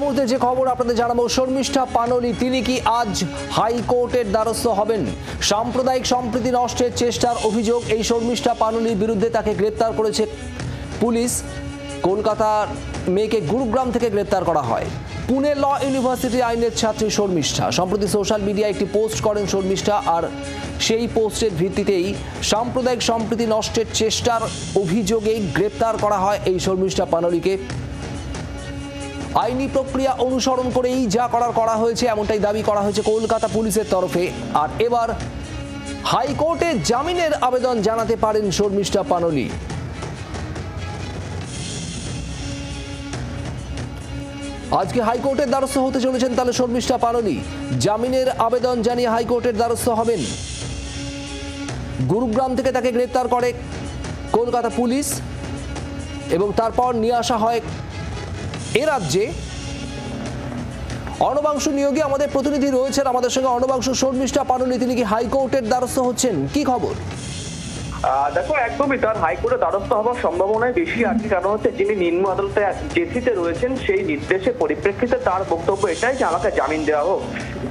মুহূর্তে যে খবর আপনাদের জানাবো, শর্মিষ্ঠা পানোলি তিনি কি আজ হাইকোর্টের দ্বারস্থ হবেন? সাম্প্রদায়িক সম্প্রীতি নষ্টের চেষ্টার অভিযোগ এই শর্মিষ্ঠা পানোলির বিরুদ্ধে, তাকে গ্রেপ্তার করেছে পুলিশ। কলকাতার মেয়েকে গুরুগ্রাম থেকে গ্রেপ্তার করা হয়। পুনে ল ইউনিভার্সিটি আইনের ছাত্রী শর্মিষ্ঠা সম্প্রতি সোশ্যাল মিডিয়ায় একটি পোস্ট করেন শর্মিষ্ঠা, আর সেই পোস্টের ভিত্তিতেই সাম্প্রদায়িক সম্প্রীতি নষ্টের চেষ্টার অভিযোগে গ্রেপ্তার করা হয় এই শর্মিষ্ঠা পানোলিকে। আইনি প্রক্রিয়া অনুসরণ করেই যা করা হয়েছে, এমনটাই দাবি করা হয়েছে কলকাতা পুলিশের তরফে। আর এবার হাইকোর্টে জামিনের আবেদন জানাতে পারেন শর্মিষ্ঠা পানোলি। আজকে হাইকোর্টের দ্বারস্থ হতে চলেছেন তাহলে শর্মিষ্ঠা পানোলি। জামিনের আবেদন জানিয়ে হাইকোর্টের দ্বারস্থ হবেন। গুরুগ্রাম থেকে তাকে গ্রেপ্তার করে কলকাতা পুলিশ এবং তারপর নিয়ে আসা হয় এ রাজ্যে। অর্ণবাংশু নিয়োগে আমাদের প্রতিনিধি রয়েছেন আমাদের সঙ্গে। অর্ণবাংশু, শর্মিষ্ঠা পানোলি তিনি কি হাইকোর্টের দ্বারস্থ হচ্ছেন, কি খবর? দেখো, একদমই তার হাইকোর্টে দ্বারস্থ হওয়ার সম্ভাবনাই বেশি আছে। কারণ হচ্ছে যিনি নিম্ন আদালতে জেসিতে রয়েছেন সেই নির্দেশের পরিপ্রেক্ষিতে তার বক্তব্য এটাই যে আমাকে জামিন দেওয়া হোক।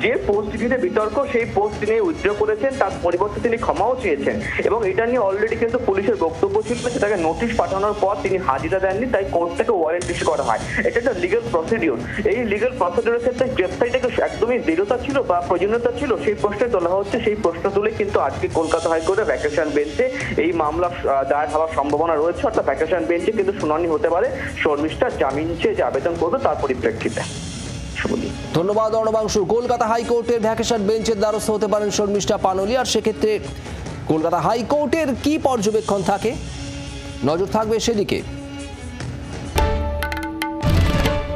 যে পোস্ট ঘিরে বিতর্ক, সেই পোস্ট তিনি উইথড্র করেছেন, তার পরিবর্তে তিনি ক্ষমাও চেয়েছেন এবং এটা নিয়ে অলরেডি কিন্তু পুলিশের বক্তব্য ছিল যে তাকে নোটিশ পাঠানোর পর তিনি হাজিরা দেননি, তাই কোর্ট থেকে ওয়ারেন্ট ইস্যু করা হয়। এটা একটা লিগ্যাল প্রসিডিউর। এই লিগ্যাল প্রসিডিউরের ক্ষেত্রে গ্রেপ্তারিটাকে একদমই দৃঢ়তা ছিল বা প্রয়োজনীয়তা ছিল সেই প্রশ্নে তোলা হচ্ছে। সেই প্রশ্ন তুলে কিন্তু আজকে কলকাতা হাইকোর্টে ভ্যাকেশন বেঞ্চে এই মামলা দায়ের হওয়ার সম্ভাবনা রয়েছে। অর্থাৎ ভ্যাকেশন বেঞ্চে কিন্তু শুনানি হতে পারে শর্মিষ্ঠা জামিন চেয়ে যে আবেদন করবে তার পরিপ্রেক্ষিতে। ধন্যবাদ অর্ণবাংশু। কলকাতা হাইকোর্টের ভ্যাকেশন বেঞ্চের দ্বারস্থ হতে পারেন শর্মিষ্ঠা পানোলি। আর সেক্ষেত্রে কলকাতা হাইকোর্টের কি পর্যবেক্ষণ থাকে, নজর থাকবে সেদিকে।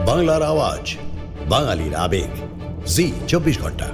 বাংলার আওয়াজ, বাঙালির আবেগ, জি 24 ঘন্টা।